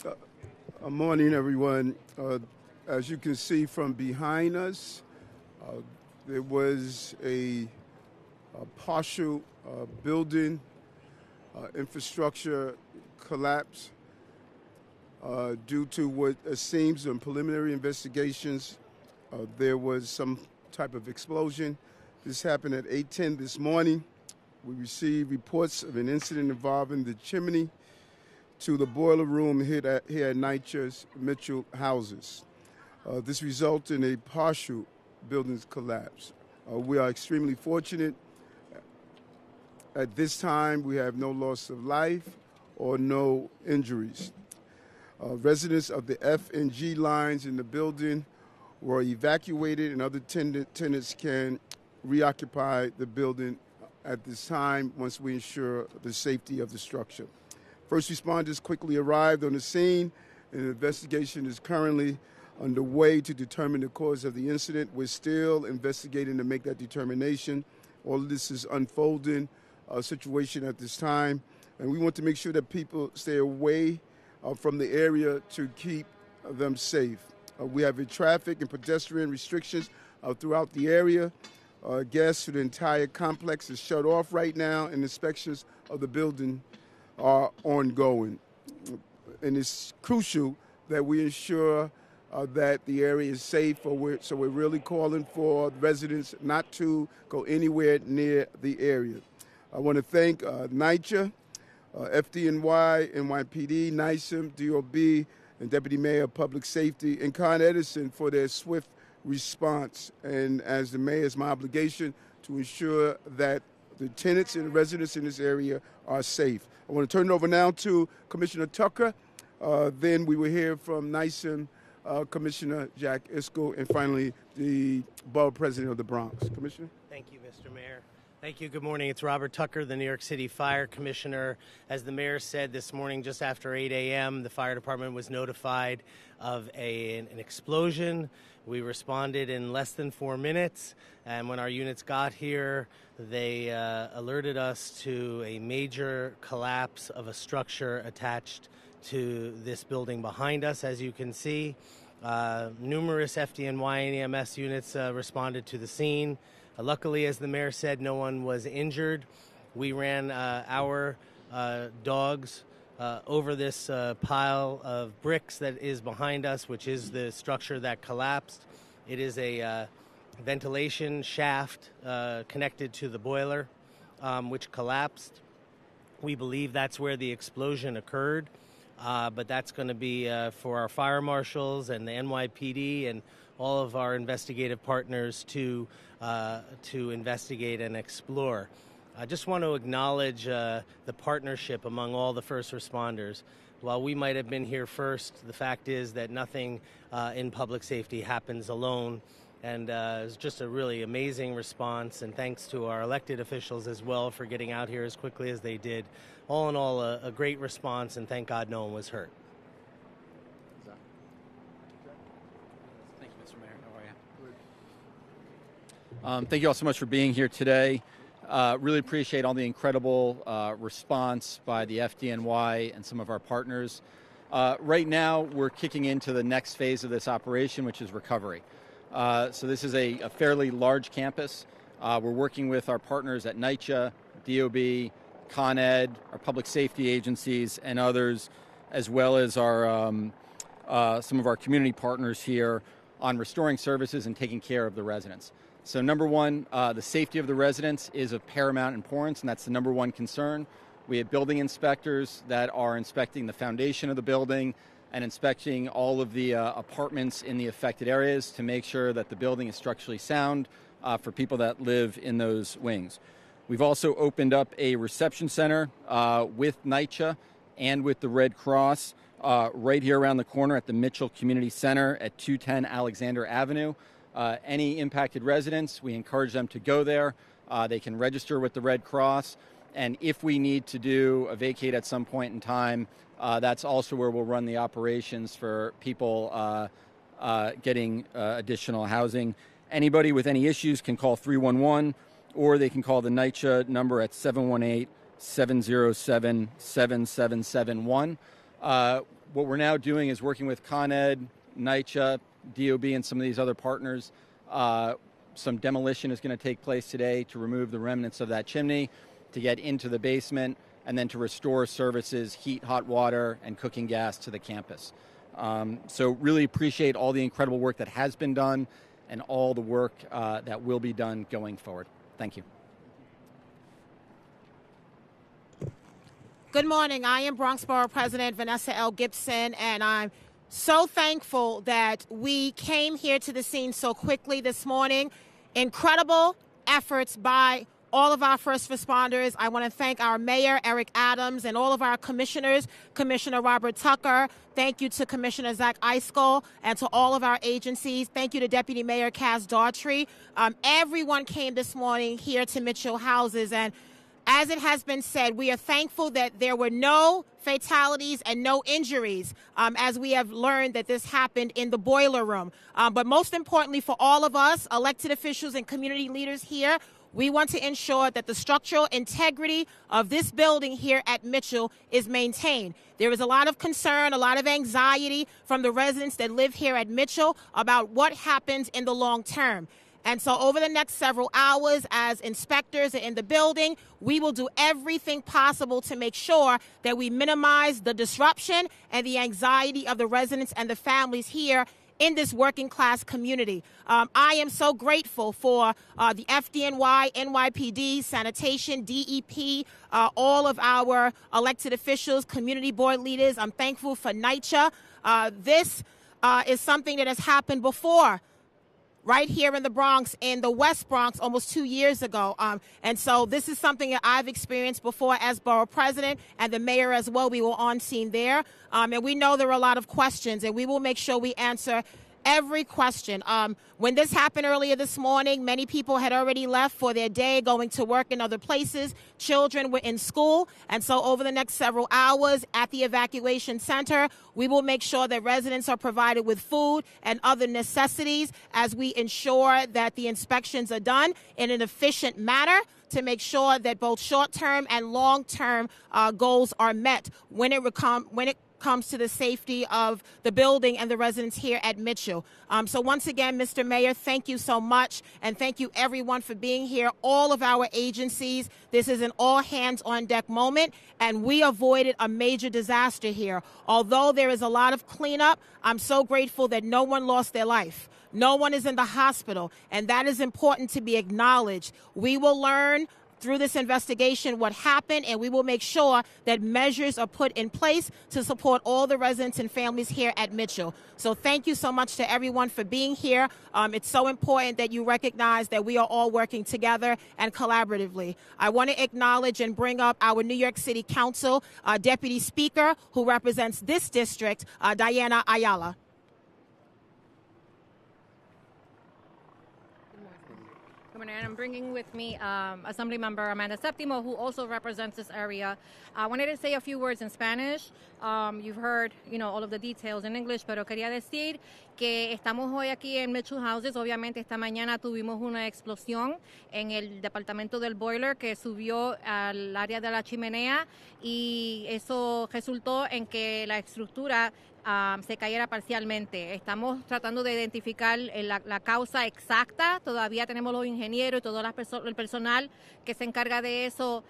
Good morning, everyone. As you can see from behind us, there was a partial building infrastructure collapse due to what seems in preliminary investigations. There was some type of explosion. This happened at 8:10 this morning. We received reports of an incident involving the chimney to the boiler room here at NYCHA's Mitchell houses. This resulted in a partial building collapse. We are extremely fortunate. At this time, we have no loss of life or no injuries. Residents of the F and G lines in the building were evacuated, and other tenants can reoccupy the building at this time once we ensure the safety of the structure. First responders quickly arrived on the scene, and an investigation is currently underway to determine the cause of the incident. We're still investigating to make that determination. All of this is unfolding situation at this time, and we want to make sure that people stay away from the area to keep them safe. We have traffic and pedestrian restrictions throughout the area. Gas to the entire complex is shut off right now, and inspections of the building are ongoing. And it's crucial that we ensure that the area is safe, so we're really calling for residents not to go anywhere near the area. I want to thank NYCHA, FDNY, NYPD, NYSEM, DOB, and Deputy Mayor of Public Safety, and Con Edison for their swift response. And as the mayor, it's my obligation to ensure that the tenants and the residents in this area are safe. I want to turn it over now to Commissioner Tucker. Then we will hear from NYSEM Commissioner Jack Iscol, and finally the Borough President of the Bronx. Commissioner? Thank you, Mr. Mayor. Thank you. Good morning. It's Robert Tucker, the New York City Fire Commissioner. As the mayor said this morning, just after 8 a.m., the fire department was notified of an explosion. We responded in less than 4 minutes, and when our units got here, they alerted us to a major collapse of a structure attached to this building behind us. As you can see, numerous FDNY and EMS units responded to the scene. Luckily, as the mayor said, no one was injured. We ran our dogs over this pile of bricks that is behind us, which is the structure that collapsed. It is a ventilation shaft connected to the boiler, which collapsed. We believe that's where the explosion occurred, but that's going to be for our fire marshals and the NYPD and all of our investigative partners to investigate and explore. I just want to acknowledge the partnership among all the first responders. While we might have been here first, the fact is that nothing in public safety happens alone. And it's just a really amazing response, and thanks to our elected officials as well for getting out here as quickly as they did. All in all, a great response, and thank God no one was hurt. Thank you, Mr. Mayor. How are you? Thank you all so much for being here today. Really appreciate all the incredible response by the FDNY and some of our partners. Right now, we're kicking into the next phase of this operation, which is recovery. So this is a fairly large campus. We're working with our partners at NYCHA, DOB, Con Ed, our public safety agencies, and others, as well as our some of our community partners here on restoring services and taking care of the residents. So number one, the safety of the residents is of paramount importance, and that's the number one concern. We have building inspectors that are inspecting the foundation of the building and inspecting all of the apartments in the affected areas to make sure that the building is structurally sound for people that live in those wings. We've also opened up a reception center with NYCHA and with the Red Cross right here around the corner at the Mitchell Community Center at 210 Alexander Avenue. Any impacted residents, we encourage them to go there. They can register with the Red Cross. And if we need to do a vacate at some point in time, that's also where we'll run the operations for people getting additional housing. Anybody with any issues can call 311, or they can call the NYCHA number at 718-707-7771. What we're now doing is working with Con Ed, NYCHA, DOB, and some of these other partners. Some demolition is going to take place today to remove the remnants of that chimney, to get into the basement, and then to restore services, heat, hot water, and cooking gas to the campus. So really appreciate all the incredible work that has been done and all the work that will be done going forward. Thank you. Good morning. I am Bronx Borough President Vanessa L. Gibson, and I'm so thankful that we came here to the scene so quickly this morning. Incredible efforts by all of our first responders. I want to thank our mayor, Eric Adams, and all of our commissioners, Commissioner Robert Tucker. Thank you to Commissioner Zach Eiskell and to all of our agencies. Thank you to Deputy Mayor Cass Daughtry. Everyone came this morning here to Mitchell Houses, and as it has been said, we are thankful that there were no fatalities and no injuries, as we have learned that this happened in the boiler room. But most importantly for all of us, elected officials and community leaders here, we want to ensure that the structural integrity of this building here at Mitchell is maintained. There is a lot of concern, a lot of anxiety from the residents that live here at Mitchell about what happens in the long term. And so over the next several hours, as inspectors are in the building, we will do everything possible to make sure that we minimize the disruption and the anxiety of the residents and the families here in this working class community. I am so grateful for the FDNY, NYPD, sanitation, DEP, all of our elected officials, community board leaders. I'm thankful for NYCHA. This is something that has happened before, right here in the Bronx, in the West Bronx, almost 2 years ago. And so this is something that I've experienced before as borough president, and the mayor as well. We were on scene there. And we know there are a lot of questions, and we will make sure we answer every question. When this happened earlier this morning, many people had already left for their day, going to work in other places. Children were in school. And so over the next several hours at the evacuation center, we will make sure that residents are provided with food and other necessities as we ensure that the inspections are done in an efficient manner to make sure that both short-term and long-term goals are met when it comes to the safety of the building and the residents here at Mitchell. So once again, Mr. Mayor, thank you so much, and thank you everyone for being here, all of our agencies. This is an all-hands-on-deck moment, and we avoided a major disaster here. Although there is a lot of cleanup, I'm so grateful that no one lost their life. No one is in the hospital, and that is important to be acknowledged. We will learn through this investigation what happened, and we will make sure that measures are put in place to support all the residents and families here at Mitchell. So thank you so much to everyone for being here. It's so important that you recognize that we are all working together and collaboratively. I want to acknowledge and bring up our New York City Council Deputy Speaker, who represents this district, Diana Ayala. And I'm bringing with me Assemblymember Amanda Septimo, who also represents this area. I wanted to say a few words in Spanish. You've heard, all of the details in English, pero quería decir que estamos hoy aquí en Mitchell Houses. Obviamente esta mañana tuvimos una explosión en el departamento del boiler que subió al área de la chimenea, y eso resultó en que la estructura se cayera parcialmente. Estamos tratando de identificar la causa exacta. Todavía tenemos los ingenieros y todo el personal que se encarga de eso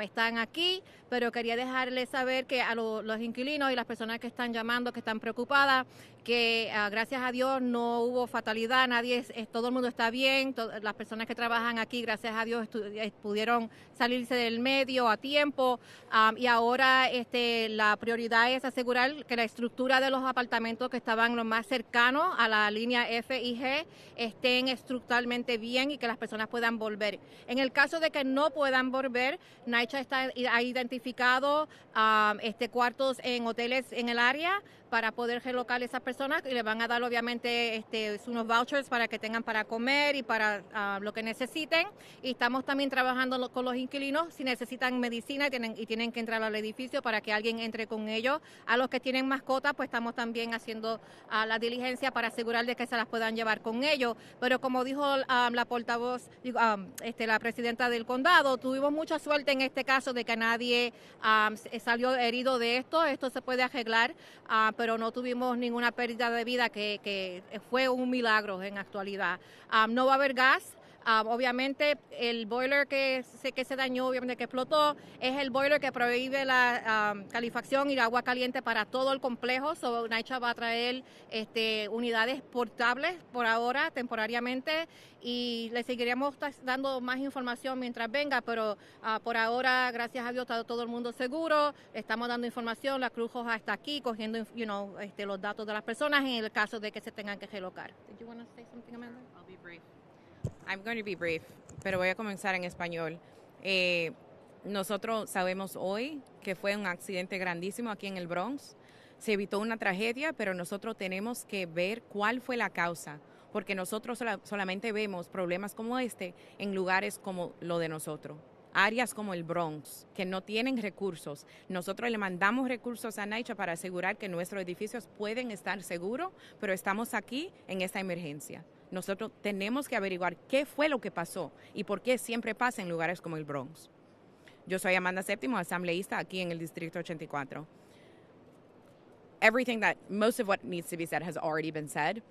están aquí, pero quería dejarles saber que a los inquilinos y las personas que están llamando, que están preocupadas, que gracias a Dios no hubo fatalidad, todo el mundo está bien, las personas que trabajan aquí, gracias a Dios, pudieron salirse del medio a tiempo, y ahora la prioridad es asegurar que la estructura de los apartamentos que estaban lo más cercanos a la línea F y G estén estructuralmente bien y que las personas puedan volver. En el caso de que no puedan volver, NYCHA ha identificado cuartos en hoteles en el área para poder relocar a esas personas, y le van a dar obviamente unos vouchers para que tengan para comer y para lo que necesiten. Y estamos también trabajando con los inquilinos si necesitan medicina y tienen que entrar al edificio para que alguien entre con ellos. A los que tienen mascotas, pues estamos también haciendo la diligencia para asegurar de que se las puedan llevar con ellos. Pero como dijo la portavoz, la presidenta del condado, tuvimos mucha suerte en este caso de que nadie salió herido de esto se puede arreglar, pero no tuvimos ninguna pérdida de vida, que fue un milagro en actualidad. No va a haber gas. Obviamente el boiler que se dañó, obviamente que explotó, es el boiler que prohíbe la calefacción y el agua caliente para todo el complejo. So, NYCHA va a traer unidades portables por ahora, temporariamente, y le seguiremos dando más información mientras venga, pero por ahora, gracias a Dios, está todo el mundo seguro. Estamos dando información, la Cruz Roja está aquí cogiendo los datos de las personas en el caso de que se tengan que relocar. Did you want to say something, Amanda? I'll be brief. I'm going to be brief, pero voy a comenzar en español. Nosotros sabemos hoy que fue un accidente grandísimo aquí en el Bronx. Se evitó una tragedia, pero nosotros tenemos que ver cuál fue la causa, porque nosotros solamente vemos problemas como este en lugares como lo de nosotros. Áreas como el Bronx, que no tienen recursos. Nosotros le mandamos recursos a NYCHA para asegurar que nuestros edificios pueden estar seguros, pero estamos aquí en esta emergencia. Nosotros tenemos que averiguar qué fue lo que pasó y por qué siempre pasa en lugares como el Bronx. Yo soy Amanda Séptimo, asambleísta aquí en el Distrito 84. Most of what needs to be said has already been said.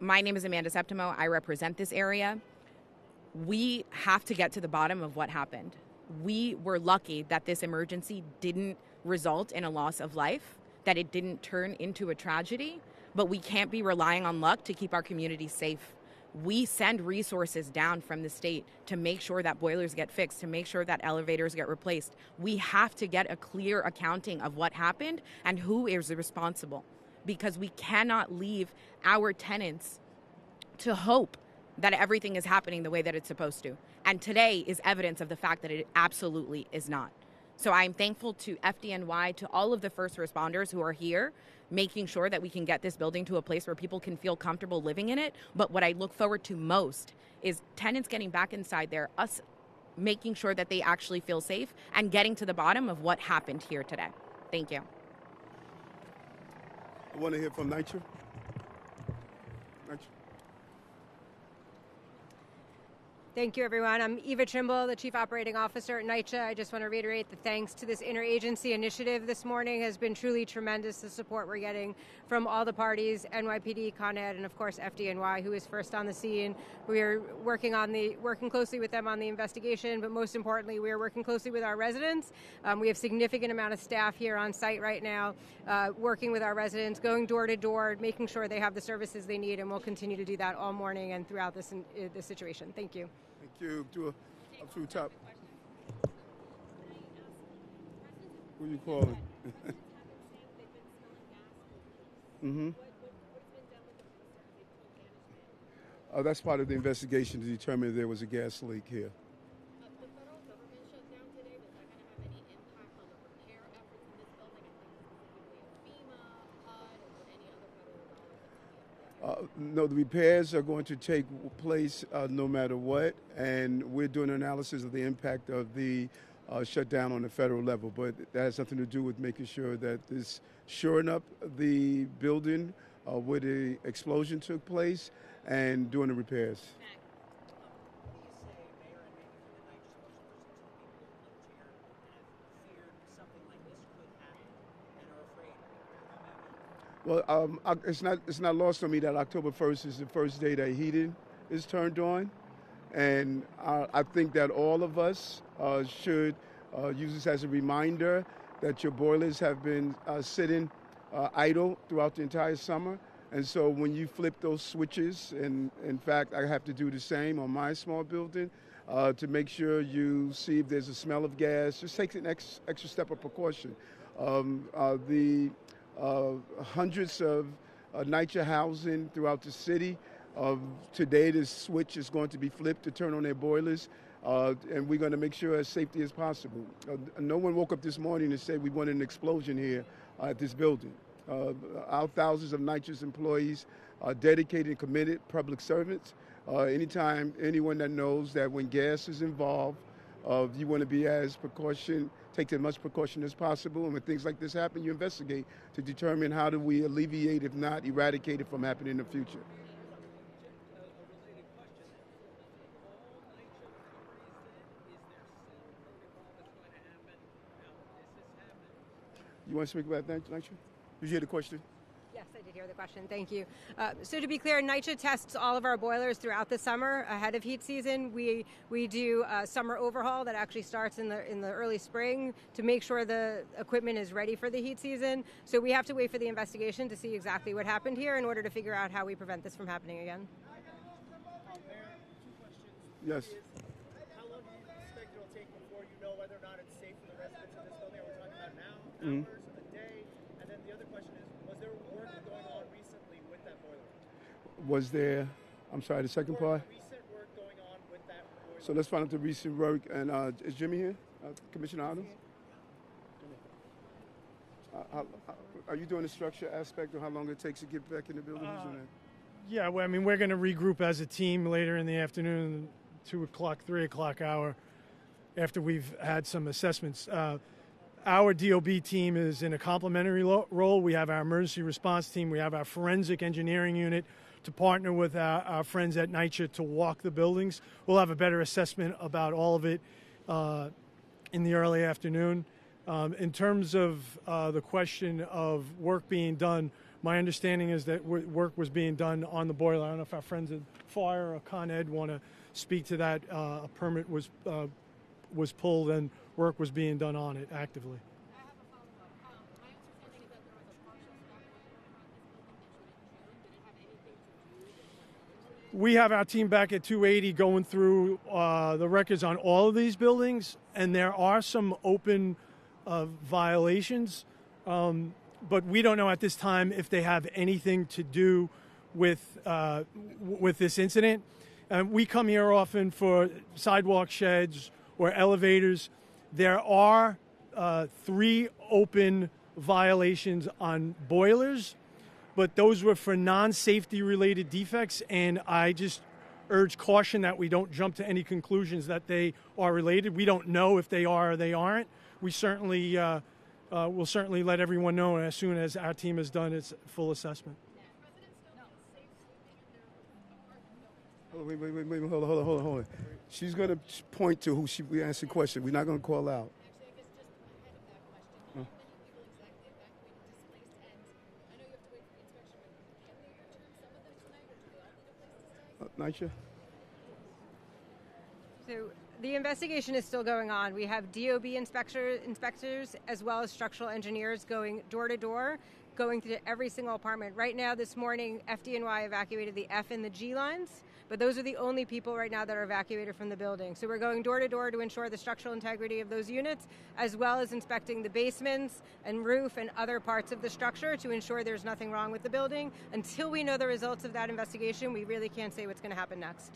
My name is Amanda Septimo. I represent this area. We have to get to the bottom of what happened. We were lucky that this emergency didn't result in a loss of life, that it didn't turn into a tragedy, but we can't be relying on luck to keep our communities safe. We send resources down from the state to make sure that boilers get fixed, to make sure that elevators get replaced. We have to get a clear accounting of what happened and who is responsible, because we cannot leave our tenants to hope that everything is happening the way that it's supposed to. And today is evidence of the fact that it absolutely is not. So I'm thankful to FDNY, to all of the first responders who are here, making sure that we can get this building to a place where people can feel comfortable living in it. But what I look forward to most is tenants getting back inside there, us making sure that they actually feel safe, and getting to the bottom of what happened here today. Thank you. I want to hear from NYCHA. Thank you, everyone. I'm Eva Trimble, the Chief Operating Officer at NYCHA. I just want to reiterate the thanks to this interagency initiative this morning has been truly tremendous, the support we're getting from all the parties, NYPD, Con Ed, and of course FDNY, who is first on the scene. We are working closely with them on the investigation, but most importantly, we are working closely with our residents. We have significant amount of staff here on site right now, working with our residents, going door to door, making sure they have the services they need, and we'll continue to do that all morning and throughout this situation. Thank you. Thank you. Up to the top. Who are you calling? Mm-hmm. That's part of the investigation to determine if there was a gas leak here. The federal government shut down today. Was that going to have any impact on the repair efforts in this building? FEMA, HUD, or any other federal dollars? No, the repairs are going to take place no matter what, and we're doing an analysis of the impact of the shutdown on the federal level. But that has nothing to do with making sure that this shoring up the building where the explosion took place and doing the repairs. Well, it's not lost on me that October 1st is the first day that heating is turned on, and I think that all of us should use this as a reminder that your boilers have been sitting idle throughout the entire summer, and so when you flip those switches, and in fact I have to do the same on my small building, to make sure you see if there's a smell of gas, just take an extra step of precaution. Hundreds of NYCHA housing throughout the city. Today, this switch is going to be flipped to turn on their boilers, and we're going to make sure as safety as possible. No one woke up this morning and said we wanted an explosion here at this building. Our thousands of NYCHA's employees are dedicated and committed public servants. Anytime anyone that knows that when gas is involved, you want to be take as much precaution as possible, and when things like this happen, you investigate to determine how do we alleviate, if not eradicate it from happening in the future. You want to speak about that, NYCHA? Did you hear the question? Yes, I did hear the question. Thank you. So to be clear, NYCHA tests all of our boilers throughout the summer ahead of heat season. We do a summer overhaul that actually starts in the early spring to make sure the equipment is ready for the heat season. So we have to wait for the investigation to see exactly what happened here in order to figure out how we prevent this from happening again. Yes. How long do you expect it will take before you know whether or not it's safe for the residents of this building? Are we talking about now, hours, a day? And then the other question is, was there work going on recently with that boiler? Was there, I'm sorry, the second part? Recent work going on with that boiler? So let's find out the recent work. And is Jimmy here? Commissioner Adams? Are you doing the structure aspect of how long it takes to get back in the building? Yeah, well, I mean, we're going to regroup as a team later in the afternoon, 2 o'clock, 3 o'clock hour, after we've had some assessments. Our DOB team is in a complementary role. We have our emergency response team. We have our forensic engineering unit to partner with our friends at NYCHA to walk the buildings. We'll have a better assessment about all of it in the early afternoon. In terms of the question of work being done, my understanding is that work was being done on the boiler. I don't know if our friends at Fire or Con Ed want to speak to that. A permit was pulled and work was being done on it actively. I have a follow-up. My understanding is that there was a partial stop boiler on this building that shut in June. Did it have anything to do with We have our team back at 280 going through the records on all of these buildings, and there are some open violations, but we don't know at this time if they have anything to do with this incident. We come here often for sidewalk sheds or elevators. There are 3 open violations on boilers, but those were for non-safety related defects, and I just urge caution that we don't jump to any conclusions that they are related. We don't know if they are or they aren't. We certainly will certainly let everyone know as soon as our team has done its full assessment. Wait, hold on. She's going to point to who we asked the question. We're not going to call out. NYCHA? So the investigation is still going on. We have DOB inspectors as well as structural engineers going door to door, going through every single apartment. Right now, this morning, FDNY evacuated the F and the G lines, but those are the only people right now that are evacuated from the building. So we're going door to door to ensure the structural integrity of those units, as well as inspecting the basements and roof and other parts of the structure to ensure there's nothing wrong with the building. Until we know the results of that investigation, we really can't say what's going to happen next.